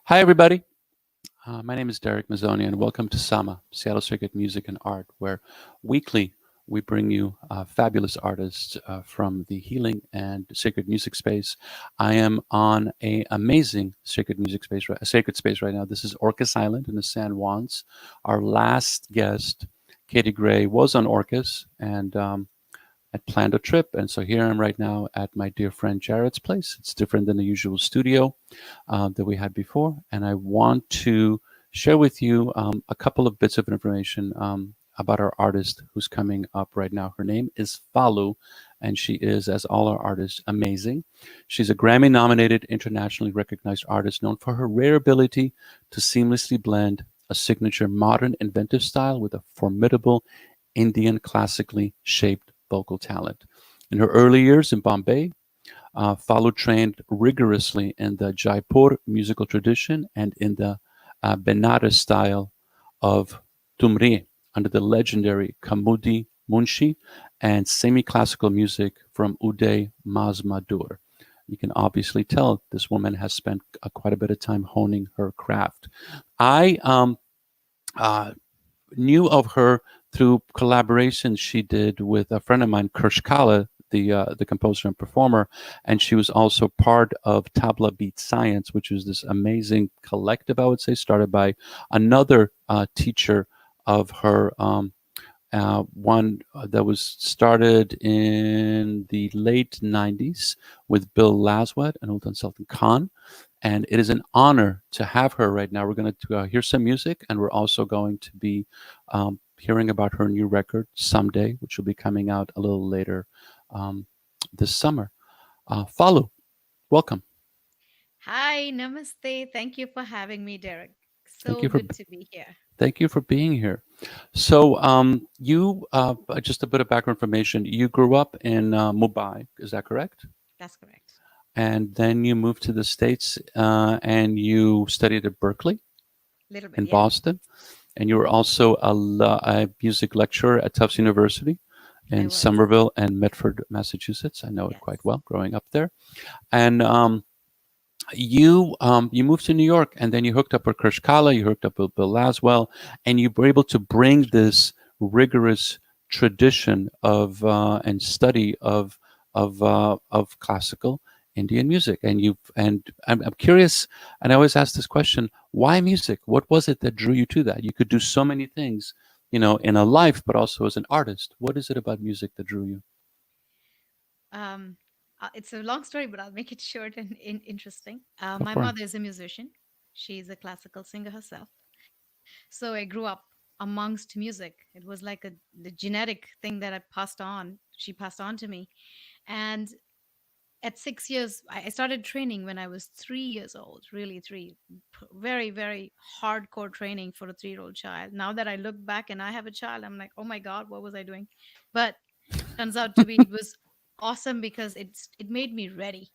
Hi, everybody. My name is Derek Mazzoni, and welcome to SAMA, Seattle Circuit Music and Art, where weekly we bring you fabulous artists from the healing and sacred music space. I am on a amazing sacred space right now. This is Orcas Island in the San Juans. Our last guest, Katie Gray, was on Orcas, and I planned a trip, and so here I am right now at my dear friend Jared's place. It's different than the usual studio that we had before, and I want to share with you a couple of bits of information about our artist who's coming up right now. Her name is Falu, and she is, as all our artists, amazing. She's a Grammy-nominated, internationally recognized artist known for her rare ability to seamlessly blend a signature modern inventive style with a formidable Indian classically shaped vocal talent. In her early years in Bombay, Falu trained rigorously in the Jaipur musical tradition and in the Benares style of Thumrie under the legendary Kaumudi Munshi and semi-classical music from Uday Mazumdar. You can obviously tell this woman has spent quite a bit of time honing her craft. I uh, knew of her through collaborations she did with a friend of mine, Kirsch Kala, the composer and performer, and she was also part of Tabla Beat Science, which was this amazing collective, I would say, started by another teacher of her, one that was started in the late 90s with Bill Laswet and Ustad Sultan Khan. And it is an honor to have her right now. We're going to hear some music, and we're also going to be hearing about her new record, Someday, which will be coming out a little later this summer. Falu, welcome. Hi, namaste. Thank you for having me, Derek. Thank So you for good to be here. thank you for being here. So, you just a bit of background information. You grew up in Mumbai, is that correct? That's correct. And then you moved to the States and you studied at Berkeley Little bit, in yeah. Boston. And you were also a music lecturer at Tufts University I in was. Somerville and Medford, Massachusetts. I know it quite Yes. well growing up there. And you moved to New York, and then you hooked up with Kirsch Kala, you hooked up with Bill Laswell, and you were able to bring this rigorous tradition of and study of classical Indian music. And I'm curious, and I always ask this question: why music? What was it that drew you to that? You could do so many things, in a life, but also as an artist. What is it about music that drew you? Um, it's a long story, but I'll make it short and interesting. Go My for it. mother is a musician. She's a classical singer herself. So I grew up amongst music. It was like the genetic thing that I passed on. She passed on to me. And at 6 years, I started training when I was 3 years old, really three. Very, very hardcore training for a 3-year-old child. Now that I look back and I have a child, I'm like, oh my God, what was I doing? But turns out to be it was awesome because it made me ready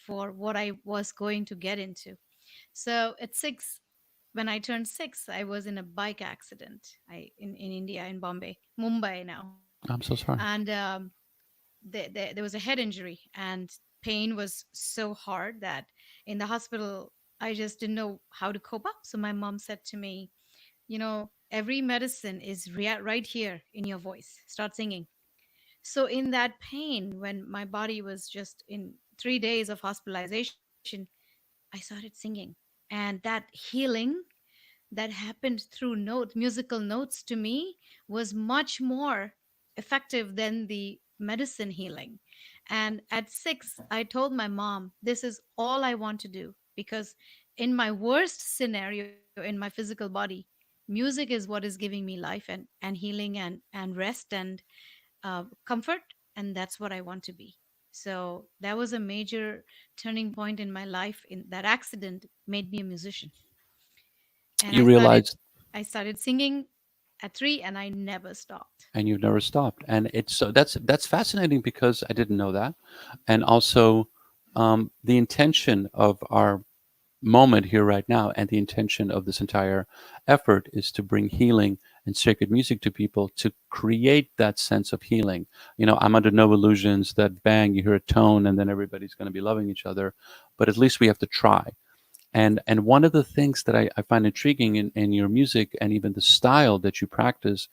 for what I was going to get into. So at 6, when I turned 6, I was in a bike accident. In India, in Bombay, Mumbai now. I'm so sorry. And there was a head injury, and pain was so hard that in the hospital I just didn't know how to cope up. So my mom said to me, every medicine is right here in your voice, start singing. So in that pain, when my body was just in 3 days of hospitalization, I started singing. And that healing that happened through musical notes, to me was much more effective than the medicine healing. And at 6, I told my mom, this is all I want to do, because in my worst scenario in my physical body, music is what is giving me life and healing and rest and comfort, and that's what I want to be. So that was a major turning point in my life. In that accident made me a musician, and You realized I started singing at 3, and I never stopped. and you've never stopped. And it's so that's fascinating because I didn't know that, and also the intention of our moment here right now, and the intention of this entire effort is to bring healing and sacred music to people to create that sense of healing. I'm under no illusions that bang, you hear a tone, and then everybody's going to be loving each other, but at least we have to try. And one of the things that I find intriguing in your music and even the style that you practice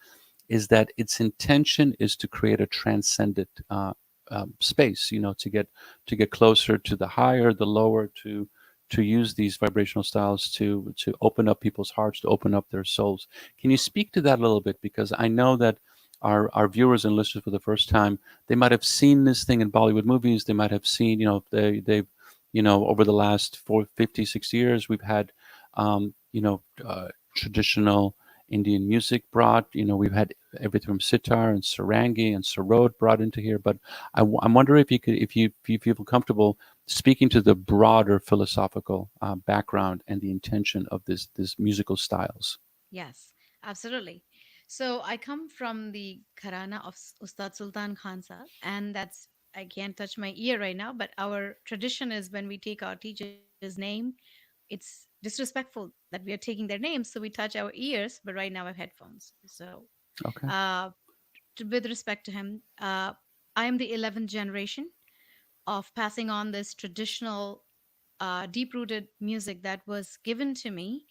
is that its intention is to create a transcendent space, to get closer to the higher, the lower, to use these vibrational styles to open up people's hearts, to open up their souls. Can you speak to that a little bit? Because I know that our viewers and listeners for the first time, they might have seen this thing in Bollywood movies. They might have seen, they've, over the last 50, 6 years, we've had, traditional Indian music brought. We've had everything from sitar and sarangi and sarod brought into here. But I'm wondering if you feel comfortable speaking to the broader philosophical background and the intention of this musical styles. Yes, absolutely. So I come from the Gharana of Ustad Sultan Khan Sahab, and that's, I can't touch my ear right now, but our tradition is when we take our teacher's name, it's disrespectful that we are taking their names, so we touch our ears. But right now I have headphones. So, Okay. with respect to him, I am the 11th generation of passing on this traditional, deep rooted music that was given to me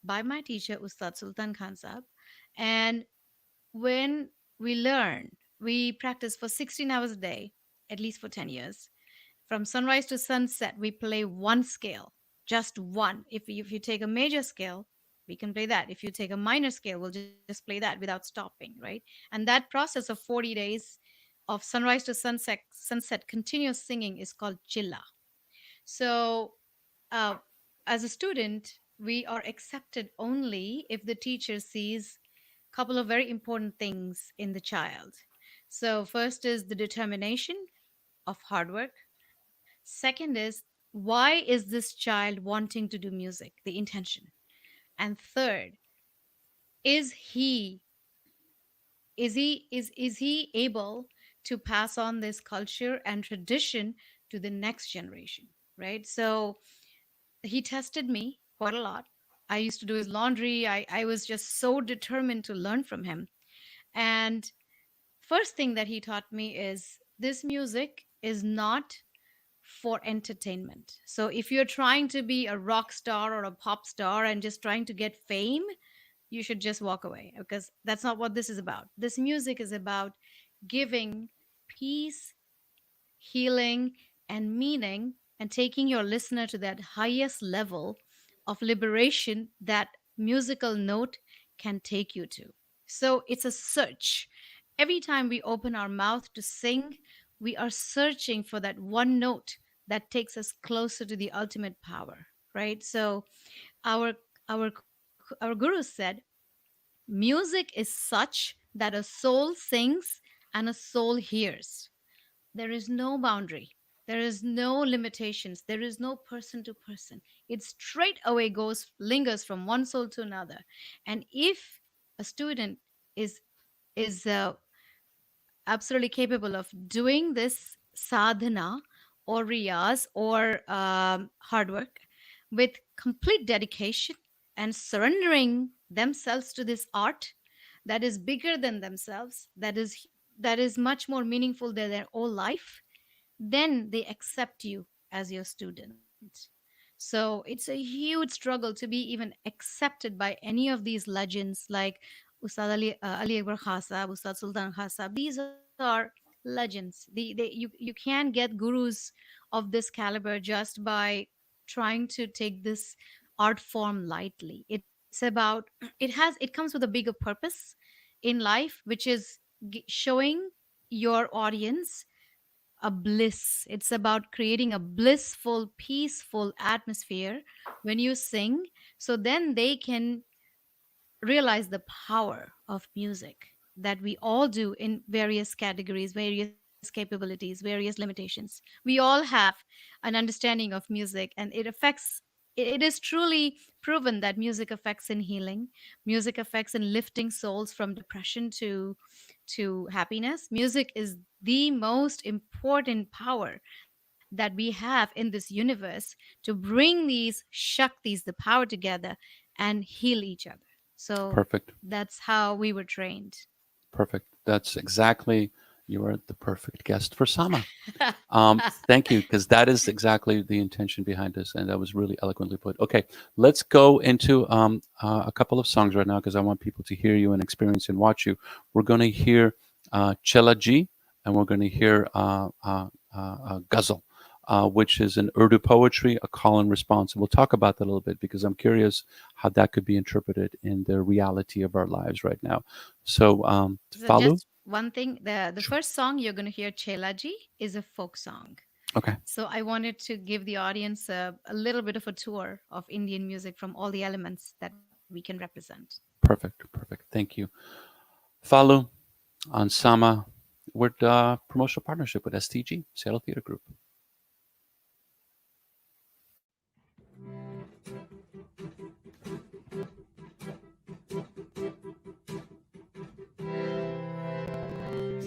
by my teacher, Ustad Sultan Khan Sahab. And when we learn, we practice for 16 hours a day, at least for 10 years. From sunrise to sunset, we play one scale, just one. If you take a major scale, we can play that. If you take a minor scale, we'll just play that without stopping, right? And that process of 40 days of sunrise to sunset continuous singing is called chilla. So, uh, as a student, we are accepted only if the teacher sees a couple of very important things in the child. So, first is the determination of hard work. Second is, why is this child wanting to do music? The intention. And third, is he is he able to pass on this culture and tradition to the next generation, right? So he tested me quite a lot. I used to do his laundry. I was just so determined to learn from him. And first thing that he taught me is this music is not for entertainment. So if you're trying to be a rock star or a pop star and just trying to get fame, you should just walk away, because that's not what this is about. This music is about giving peace, healing, and meaning, and taking your listener to that highest level of liberation that musical note can take you to. So it's a search. Every time we open our mouth to sing, we are searching for that one note that takes us closer to the ultimate power, right? So our our guru said music is such that a soul sings and a soul hears. There is no boundary. There is no limitations. There is no person to person. It straight away goes, lingers from one soul to another. And if a student is is absolutely capable of doing this sadhana or riyaz or hard work with complete dedication and surrendering themselves to this art that is bigger than themselves, that is much more meaningful than their whole life, then they accept you as your student. So it's a huge struggle to be even accepted by any of these legends like Ustad Ali Akbar Khasa, Ustad Sultan Khasa. These are legends. You can't get gurus of this caliber just by trying to take this art form lightly. It's about it comes with a bigger purpose in life, which is showing your audience a bliss. It's about creating a blissful, peaceful atmosphere when you sing, so then they can realize the power of music that we all do in various categories, various capabilities, various limitations. We all have an understanding of music, and it is truly proven that music affects in healing, music affects in lifting souls from depression to happiness. Music is the most important power that we have in this universe to bring these shaktis, the power together, and heal each other. So Perfect. that's how we were trained. Perfect. That's exactly You are the perfect guest for Sama. Thank you, because that is exactly the intention behind this, and that was really eloquently put. Okay, let's go into a couple of songs right now, because I want people to hear you and experience and watch you. We're going to hear Chela Ji, and we're going to hear Ghazal, which is an Urdu poetry, a call and response. And we'll talk about that a little bit, because I'm curious how that could be interpreted in the reality of our lives right now. So, So Falu? just one thing, the first song you're going to hear, Chelaji, is a folk song. Okay, So I wanted to give the audience a little bit of a tour of Indian music from all the elements that we can represent. perfect, perfect. Thank you. Falu, on Sama, we're promotional partnership with STG, Seattle Theater Group.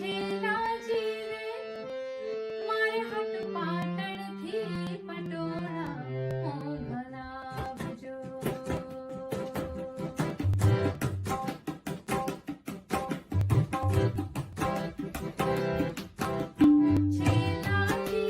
छेला जी रे मारे हट पाटण थी पटोरा ओ भला बजो छेला जी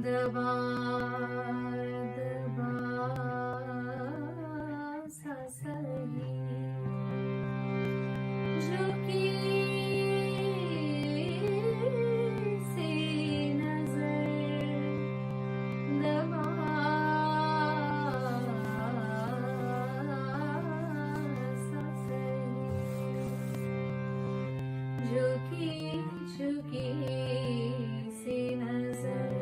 दबा दबा सा सही झुकी सी नजर दबा सा सही झुकी झुकी सी नजर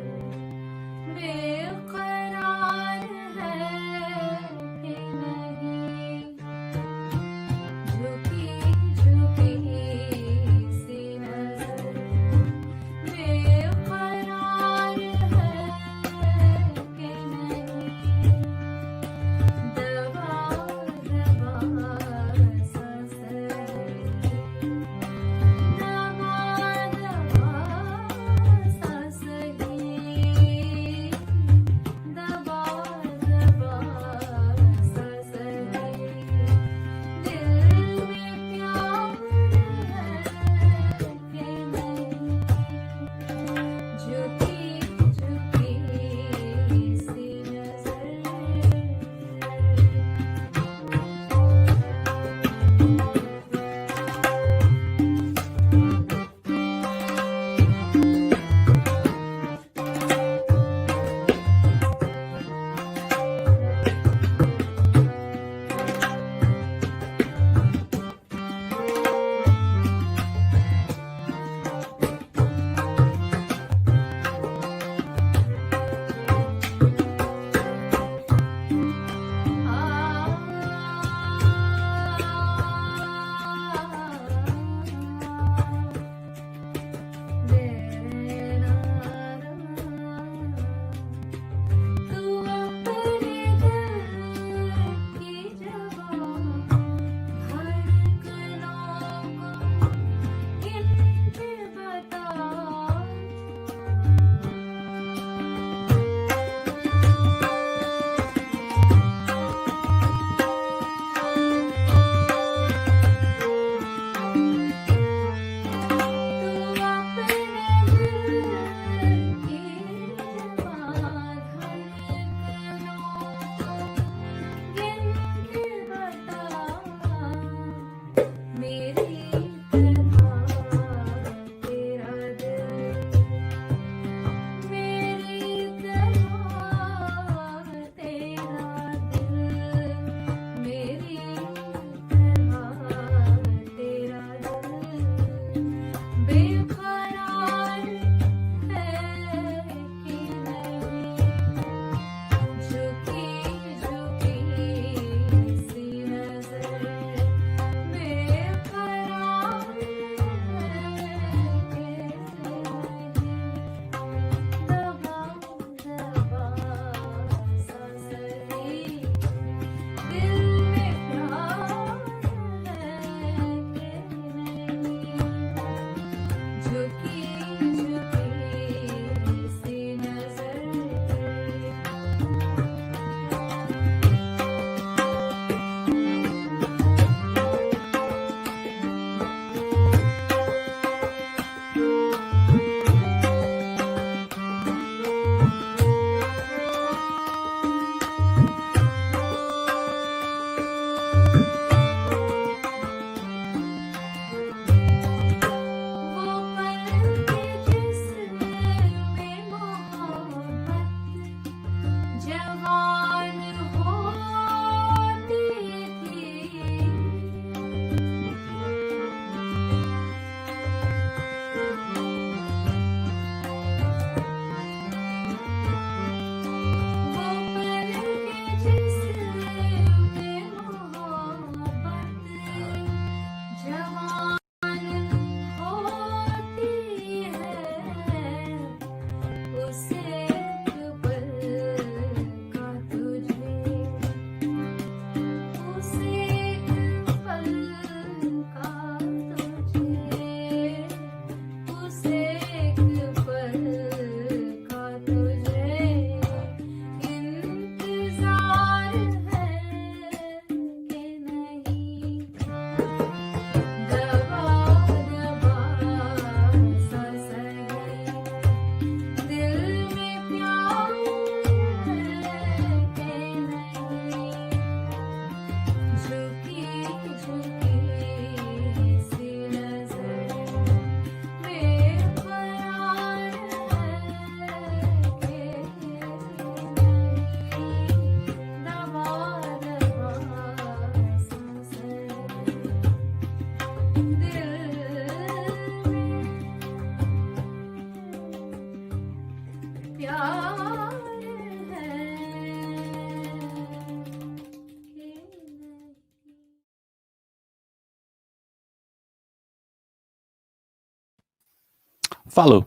Falu.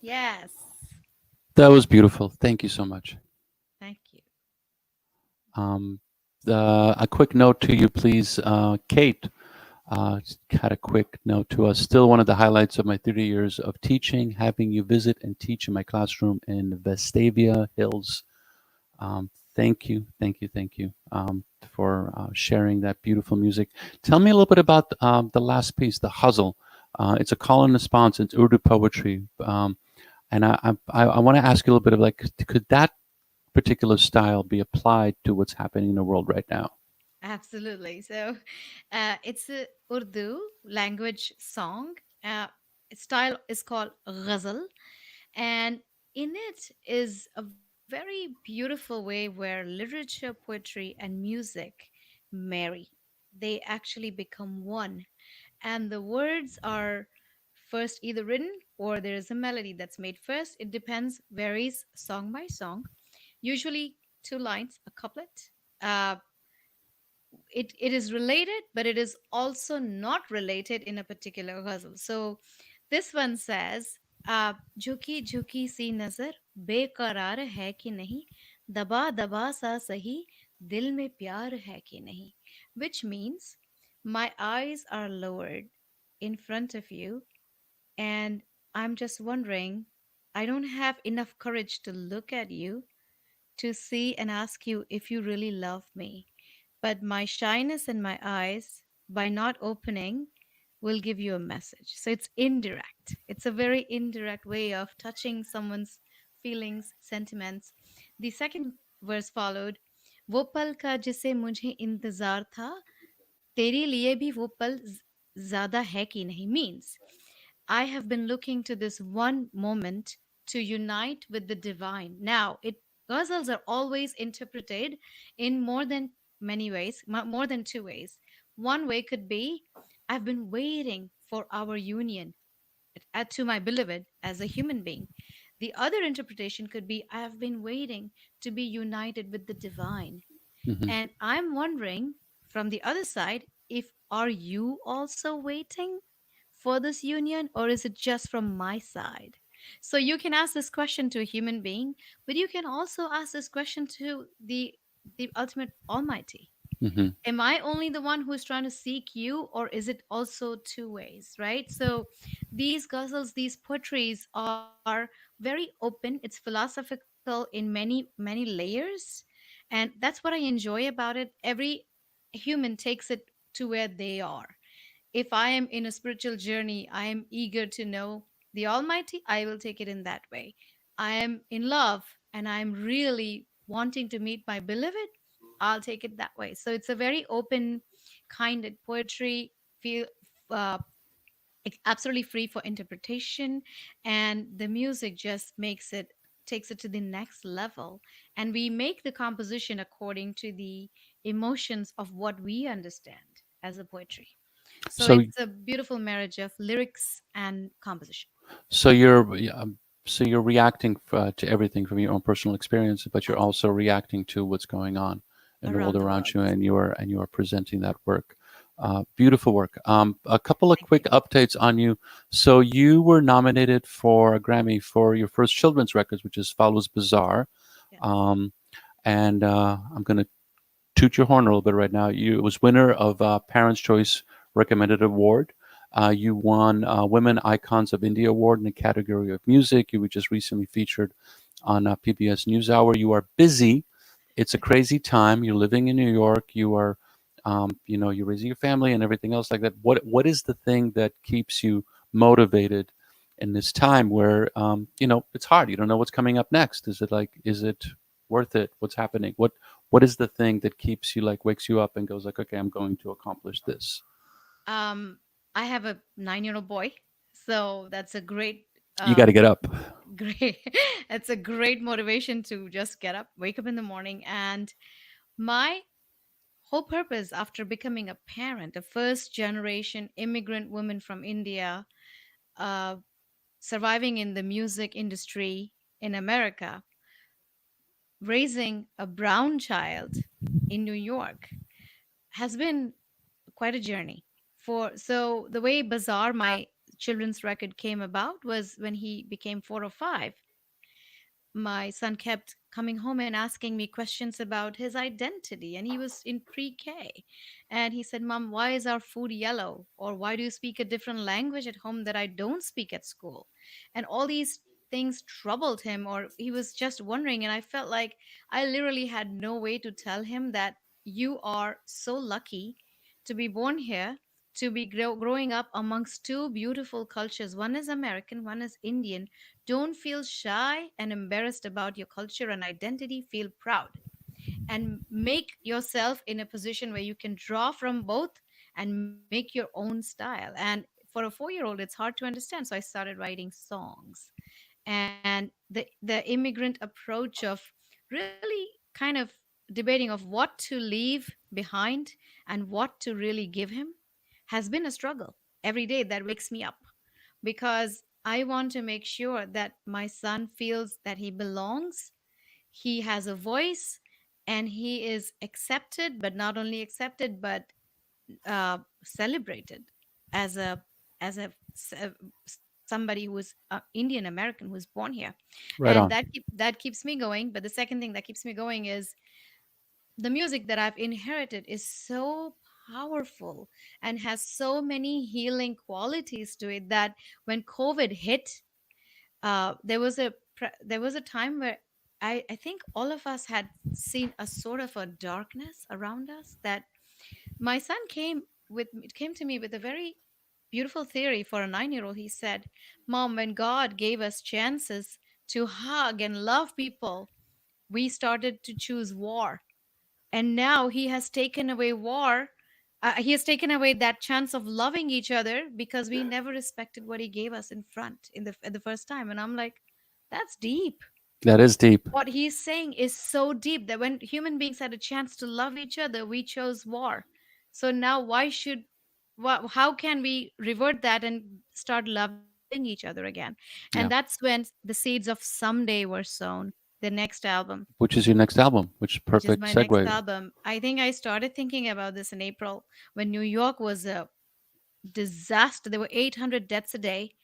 Yes. That was beautiful. Thank you so much. Thank you. Um, a quick note to you, please. Kate had a quick note to us. Still one of the highlights of my 30 years of teaching, having you visit and teach in my classroom in Vestavia Hills. Thank you, thank you, thank you for sharing that beautiful music. Tell me a little bit about the last piece, The Hustle. It's a call and response. It's Urdu poetry. And I want to ask you a little bit of like, could that particular style be applied to what's happening in the world right now? Absolutely. So, it's a Urdu language song. Its style is called ghazal, and in it is a very beautiful way where literature, poetry, and music marry. They actually become one, and the words are first either written or there is a melody that's made first. It depends, varies song by song. Usually two lines, a couplet. It is related, but it is also not related in a particular ghazal. So this one says, झुकी झुकी सी नजर बेकरार है कि नहीं, दबा दबा सा सही दिल में प्यार है कि नहीं, which means my eyes are lowered in front of you, and I'm just wondering, I don't have enough courage to look at you to see and ask you if you really love me. But my shyness in my eyes, by not opening, will give you a message. So it's indirect. It's a very indirect way of touching someone's feelings, sentiments. The second verse followed, वो पल का जिसे मुझे इंतजार था, तेरे लिए भी वो पल ज़्यादा है कि नहीं, means I have been looking to this one moment to unite with the divine. Now, ghazals are always interpreted in more than many ways, more than two ways. One way could be, I've been waiting for our union to my beloved as a human being. The other interpretation could be, I have been waiting to be united with the divine. Hmm. And I'm wondering from the other side, if are you also waiting for this union, or is it just from my side? So you can ask this question to a human being, but you can also ask this question to the ultimate almighty. Hmm. Am I only the one who is trying to seek you, or is it also two ways, right? So these ghazals, these poetries are very open. It's philosophical in many layers, and that's what I enjoy about it. Every human takes it to where they are. If I am in a spiritual journey, I am eager to know the Almighty, I will take it in that way. I am in love and I'm really wanting to meet my beloved, I'll take it that way. So it's a very open kinded poetry, feel uh, it's absolutely free for interpretation, and the music just makes it, takes it to the next level, and we make the composition according to the emotions of what we understand as a poetry. So So, it's a beautiful marriage of lyrics and composition. so you're yeah, so you're reacting to everything from your own personal experience, but you're Absolutely. also reacting to what's going on in the world Around the around world. you, and you are presenting that work. Beautiful work. A couple of Thank quick you. updates on you. So you were nominated for a Grammy for your first children's records, which is Falu's Bazaar. Yes. Um, and I'm going to toot your horn a little bit right now. You was winner of Parents' Choice Recommended Award. You won Women Icons of India Award in the category of music. You were just recently featured on PBS NewsHour. You are busy. It's a crazy time. You're living in New York. You are, you're raising your family and everything else like that. What is the thing that keeps you motivated in this time where it's hard? You don't know what's coming up next. Is it worth it? What's happening? What is the thing that keeps you like wakes you up and goes like, okay, I'm going to accomplish this. um I have a 9-year-old boy, so that's a great You got uh to get up. great it's a great motivation to just get up, wake up in the morning. And my whole purpose after becoming a parent, a first generation immigrant woman from India, uh, surviving in the music industry in America, raising a brown child in New York, has been quite a journey. For so the way Bazaar, my children's record came about was when he became 4 or 5. My son kept coming home and asking me questions about his identity, and he was in pre-K. And he said, "Mom, why is our food yellow? Or why do you speak a different language at home that I don't speak at school?" And all these things troubled him, or he was just wondering. And I felt like I literally had no way to tell him that you are so lucky to be born here, to be growing up amongst two beautiful cultures. One is American, one is Indian. Don't feel shy and embarrassed about your culture and identity. Feel proud and make yourself in a position where you can draw from both and make your own style. And for a 4-year-old, it's hard to understand. So I started writing songs. And the immigrant approach of really kind of debating of what to leave behind and what to really give him has been a struggle every day that wakes me up, because I want to make sure that my son feels that he belongs, he has a voice, and he is accepted, but not only accepted, but celebrated as a somebody who is Indian American who is born here. And Right on. that keeps me going. But the second thing that keeps me going is the music that I've inherited is so powerful and has so many healing qualities to it that when COVID hit, there was a time where I think all of us had seen a sort of a darkness around us. That my son came to me with a very beautiful theory for a 9-year-old. He said, "Mom, when God gave us chances to hug and love people, we started to choose war, and now he has taken away war. He has taken away that chance of loving each other because we never respected what he gave us in front in the at the first time." And I'm like, that's deep. That is deep. What he's saying is so deep that when human beings had a chance to love each other, we chose war. So now how can we revert that and start loving each other again? And that's Yeah. when the seeds of Someday were sown, the next album, Which is your next album, which is which is perfect my next segue. album. I think I started thinking about this in April when New York was a disaster. There were 800 deaths a day.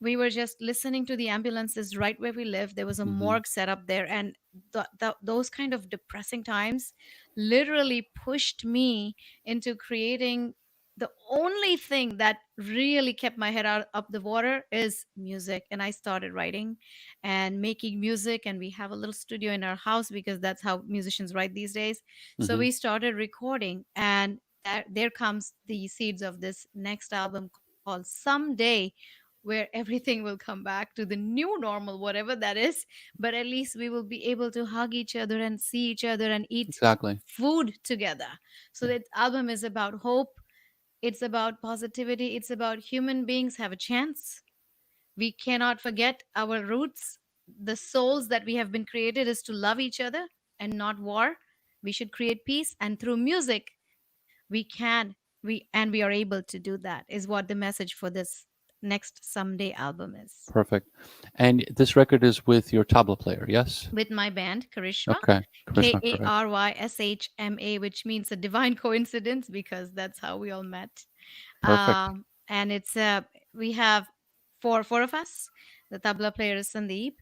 We were just listening to the ambulances right where we live. There was a Hmm. morgue set up there, and those kind of depressing times literally pushed me into creating the only thing that really kept my head out up the water is music. And I started writing and making music, and we have a little studio in our house because that's how musicians write these days. So Hmm. we started recording, and there comes the seeds of this next album called Someday, where everything will come back to the new normal, whatever that is. But at least we will be able to hug each other and see each other and eat Exactly. food together. So Yeah. that album is about hope, it's about positivity, it's about human beings have a chance. We cannot forget our roots. The souls that we have been created is to love each other and not war. We should create peace, and through music we can we are able to do that, is what the message for this next Someday album is. Perfect. And this record is with your tabla player, yes? With my band Karishma, Okay. Karishma, perfect. Karyshma, which means a divine coincidence because that's how we all met. Perfect. And it's we have four of us. The tabla player is Sandeep,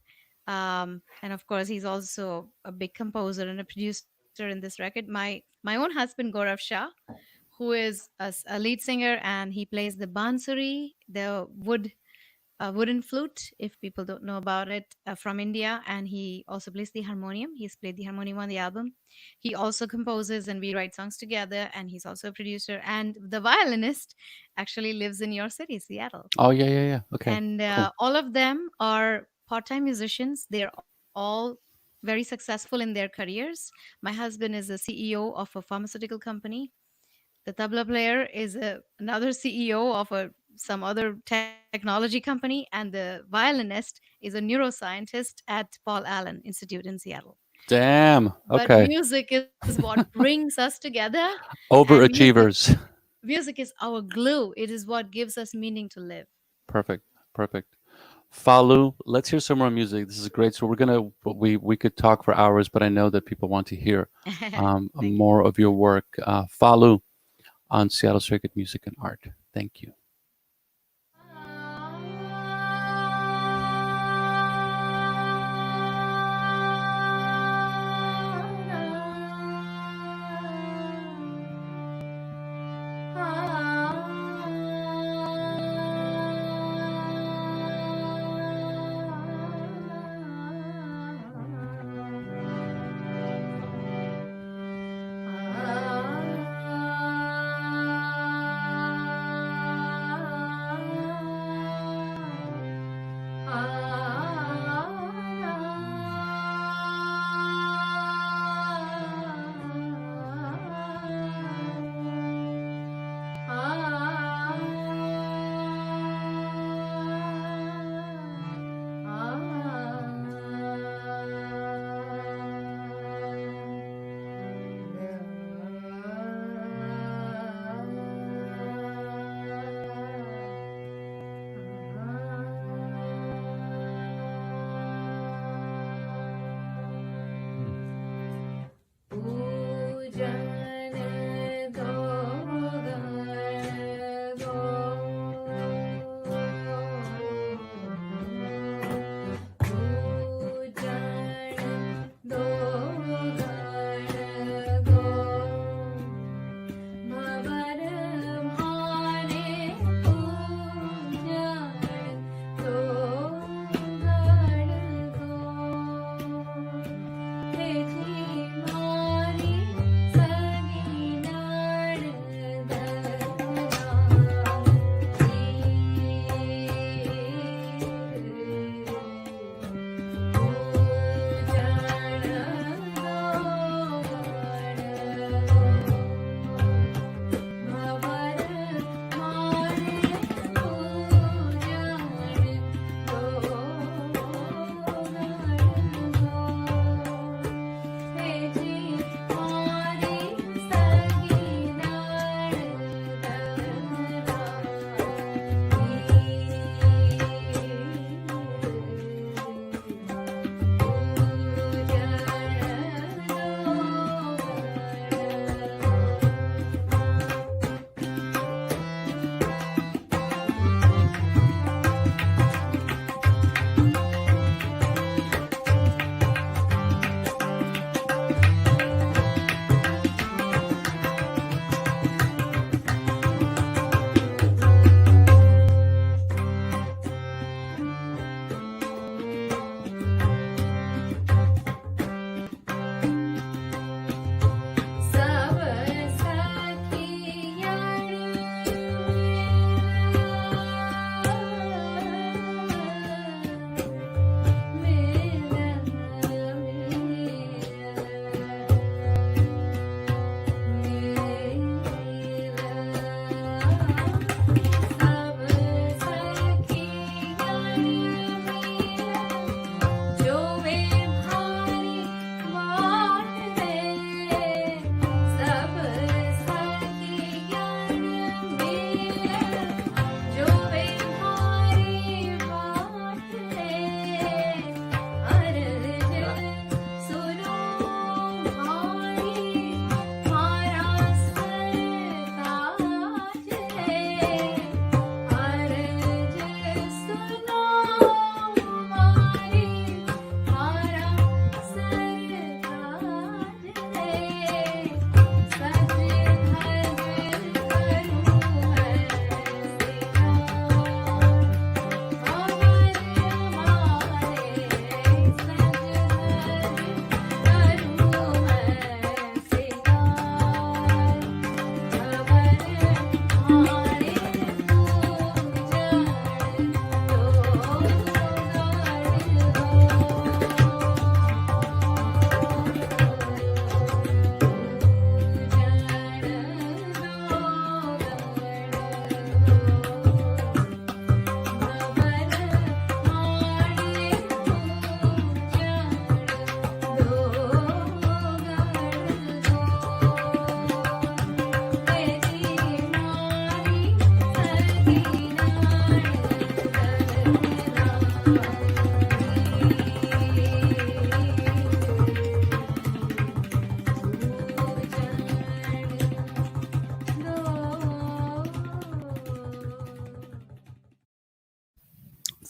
and of course he's also a big composer and a producer in this record. My own husband Gaurav Shah, who is a lead singer, and he plays the bansuri, the wooden flute, if people don't know about it, from India. And he also plays the harmonium. He's played the harmonium on the album. He also composes, and we write songs together. And he's also a producer. And the violinist actually lives in your city, Seattle. Oh, yeah, yeah, yeah. Okay. And Cool. all of them are part-time musicians. They're all very successful in their careers. My husband is a CEO of a pharmaceutical company. The tabla player is another CEO of some other technology company, and the violinist is a neuroscientist at Paul Allen Institute in Seattle. Damn. But Okay. music is what brings us together, and Overachievers. music is our glue. It is what gives us meaning to live. Perfect. Perfect. Falu, let's hear some more music. This is great. So we could talk for hours, but I know that people want to hear Thank you. more of your work. Falu on Seattle Circuit Music and Art. Thank you.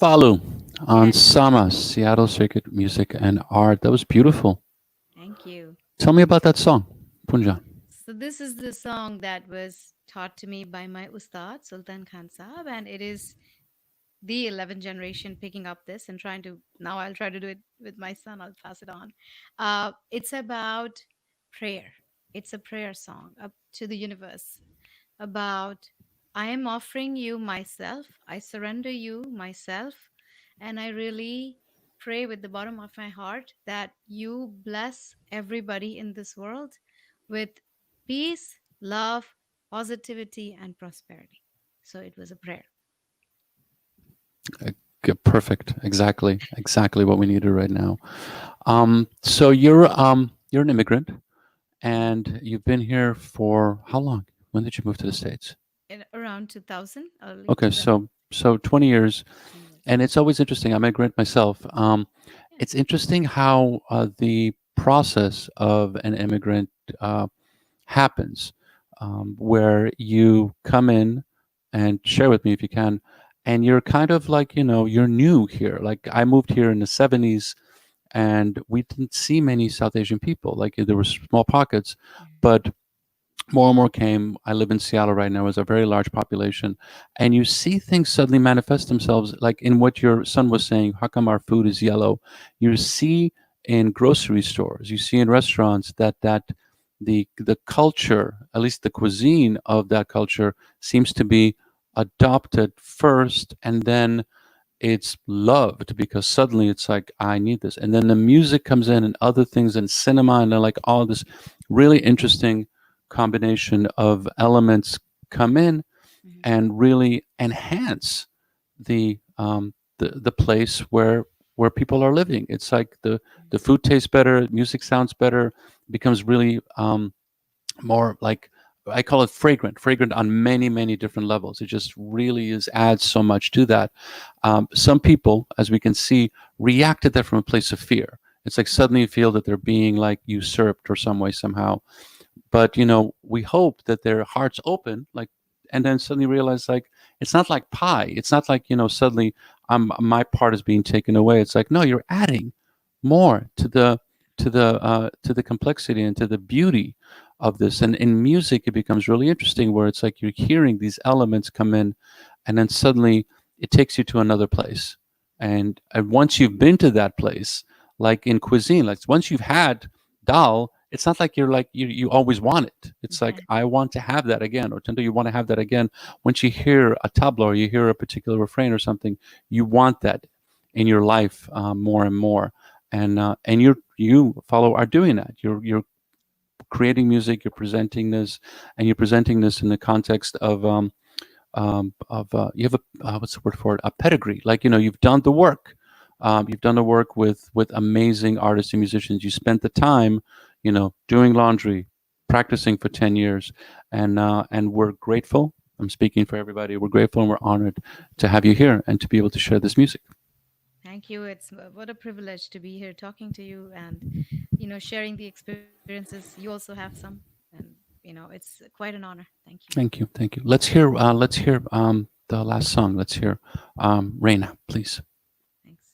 Falu on Yes, Sama, Seattle Circuit Music and Art. That was beautiful. thank you. Tell me about that song, Punja. So this is the song that was taught to me by my Ustad Sultan Khan Sahab, and it is the 11th generation picking up this and trying to, now I'll try to do it with my son. I'll pass it on. It's about prayer. It's a prayer song up to the universe about I am offering you myself. I surrender you myself. And I really pray with the bottom of my heart that you bless everybody in this world with peace, love, positivity, and prosperity. So it was a prayer. Perfect. Exactly what we needed right now. So you're an immigrant, and you've been here for how long? When did you move to the States? In around 2000, early Okay, 2000. so 20 years, 20 years. and it's always interesting. I'm a immigrant myself. Yeah. It's interesting how the process of an immigrant uh, happens, where you come in and share with me if you can, and you're kind of like you're new here. Like I moved here in the '70s, and we didn't see many South Asian people. Like there were small pockets, Mhm. but more and more came. I live in Seattle right now. It's a very large population, and you see things suddenly manifest themselves, like in what your son was saying. How come our food is yellow? You see in grocery stores, you see in restaurants that the culture, at least the cuisine of that culture, seems to be adopted first, and then it's loved because suddenly it's like I need this, and then the music comes in and other things and cinema and like all this really interesting combination of elements come in Mhm. and really enhance the place where people are living. It's like the Mhm. food tastes better, music sounds better, becomes really more like I call it fragrant on many different levels. It just really is adds so much to that. Some people, as we can see, react to that from a place of fear. It's like suddenly you feel that they're being like usurped or some way somehow. But we hope that their hearts open, like, and then suddenly realize like it's not like pie. It's not like suddenly my part is being taken away. It's like no, you're adding more to the complexity and to the beauty of this. And in music, it becomes really interesting where it's like you're hearing these elements come in, and then suddenly it takes you to another place. And once you've been to that place, like in cuisine, like once you've had dal, it's not like you're like you always want it. It's like I want to have that again, or tendo you want to have that again. Once you hear a tabla or you hear a particular refrain or something, you want that in your life more and more. And you follow are doing that. You're creating music, you're presenting this, and you're presenting this in the context of you have a what's the word for it, a pedigree. Like you've done the work. You've done the work with amazing artists and musicians. You spent the time, doing laundry, practicing for 10 years, and we're grateful. I'm speaking for everybody. We're grateful and we're honored to have you here and to be able to share this music. Thank you. It's what a privilege to be here talking to you and, sharing the experiences. You also have some, and it's quite an honor. Thank you. Thank you. Let's hear the last song. Let's hear Reina, please. Thanks.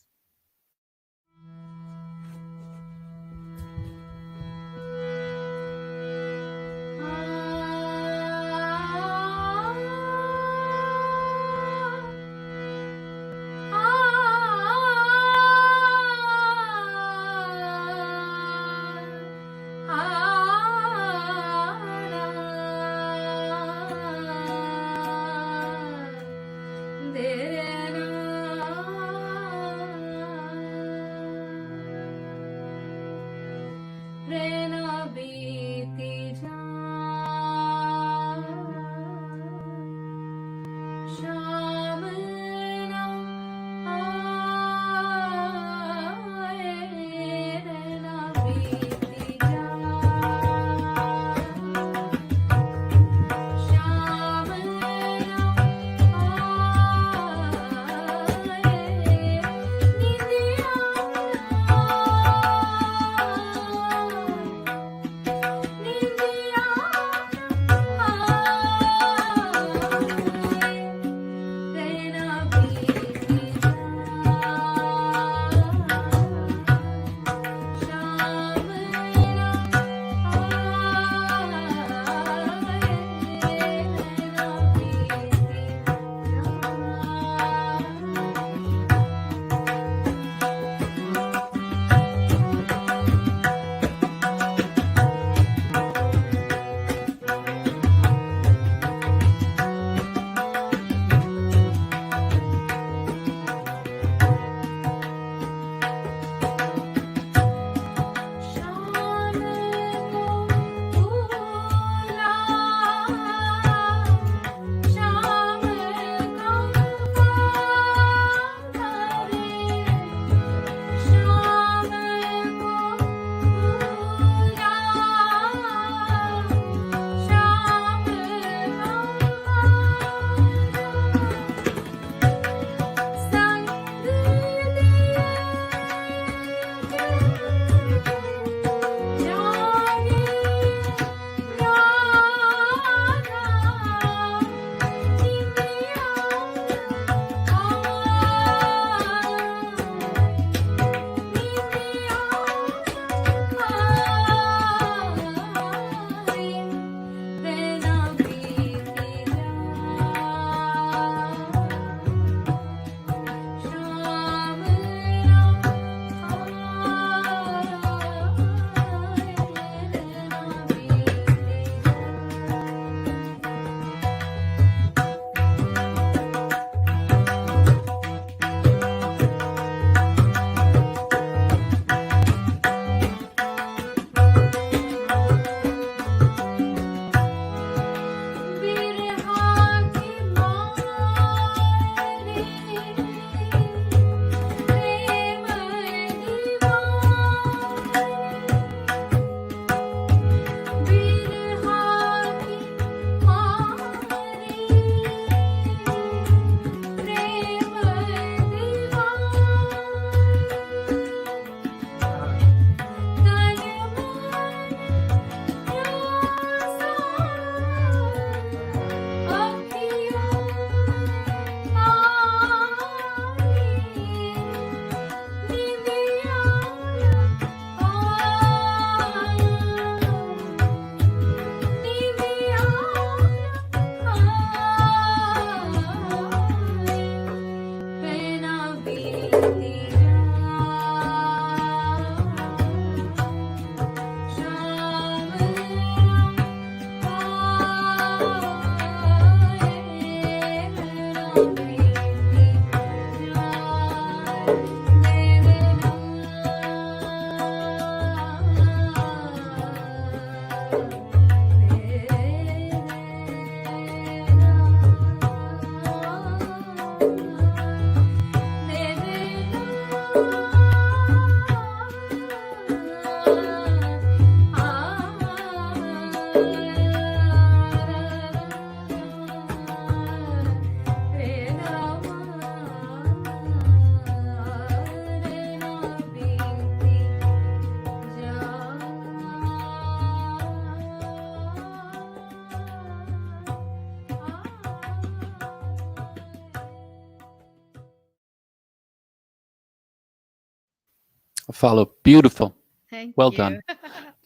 Follow. Beautiful. Thank Well you. done.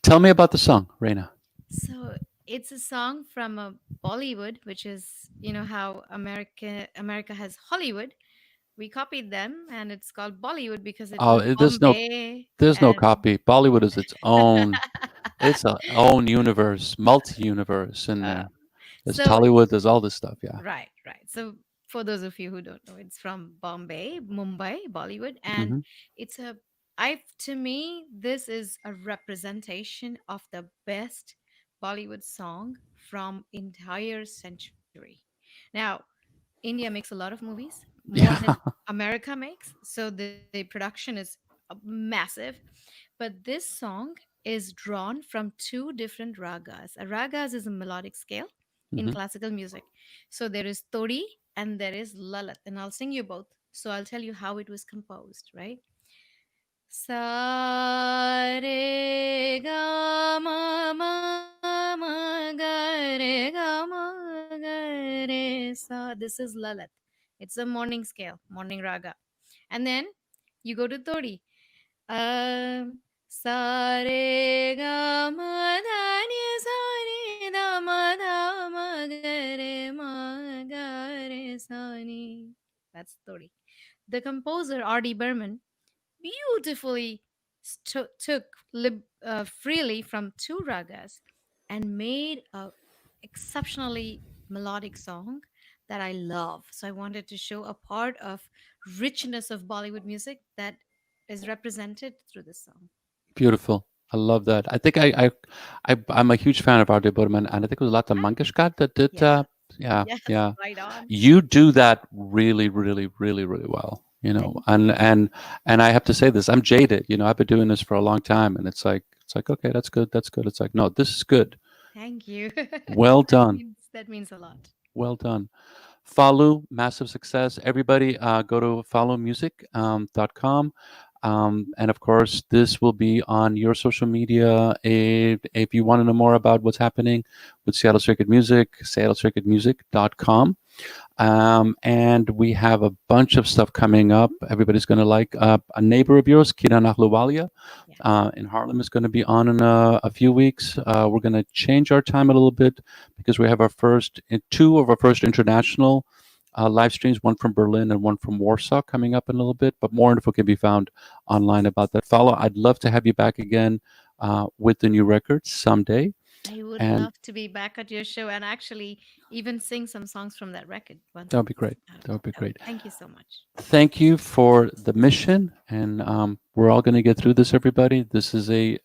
Tell me about the song, Reina. So it's a song from a Bollywood, which is, you know how America has Hollywood. We copied them, and it's called Bollywood because it Oh, was there's no Bombay. And copy. Bollywood is its own. It's a own universe, multi-universe in uh, there. There's so Tollywood. There's all this stuff. Yeah. right, right. So for those of you who don't know, it's from Bombay, Mumbai, Bollywood, and Hmm. it's a I to me this is a representation of the best Bollywood song from entire century. Now, India makes a lot of movies, more Yeah. than America makes, so the production is massive. But this song is drawn from two different ragas. A ragas is a melodic scale in Hmm. classical music. So there is Todi and there is Lalat, and I'll sing you both. So I'll tell you how it was composed, right? Sa re ga ma ma ma ga re ga ma ga re sa. This is Lalat. It's a morning scale, morning raga. And then you go to Todi. Sa re ga ma da ni sa ni da ma ga re ma ga re sa ni. That's Todi. The composer R.D. Burman beautifully took freely from two ragas and made a exceptionally melodic song that I love. So I wanted to show a part of richness of Bollywood music that is represented through this song. Beautiful. I love that. I think I'm a huge fan of R.D. Burman, and I think it was Lata Mangeshkar that did. Yes, Yeah, yes, yeah. right on. You do that really, really, really, really well. Thank And you. I have to say this. I'm jaded. I've been doing this for a long time, and it's like okay, that's good, that's good. It's like no, this is good. Thank you. Well done, That means a lot. well done. Falu, massive success. Everybody, go to followmusic.com. And of course, this will be on your social media. If you want to know more about what's happening with Seattle Circuit Music, seattlecircuitmusic.com. And we have a bunch of stuff coming up. Everybody's going to like a neighbor of yours, Kiran Ahluwalia, Yes. in Harlem is going to be on in a few weeks. We're going to change our time a little bit because we have two of our first international live streams, one from Berlin and one from Warsaw coming up in a little bit. But more info can be found online about that. Follow. I'd love to have you back again with the new records someday. I would And love to be back at your show and actually even sing some songs from that record once that would be it's great. out. That would be great. Thank you so much. Thank you for the mission. And we're all going to get through this, everybody. This is a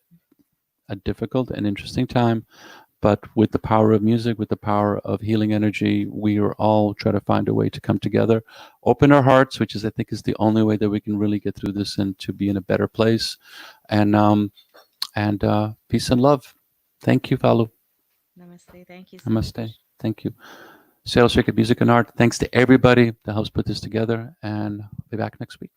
difficult and interesting time. But with the power of music, with the power of healing energy, we are all trying to find a way to come together, open our hearts, which is, I think, is the only way that we can really get through this and to be in a better place. And peace and love. Thank you, Falu. Namaste. Thank you so Namaste. much. Thank you. Sales Circuit Music and Art. Thanks to everybody that helps put this together. And I'll be back next week.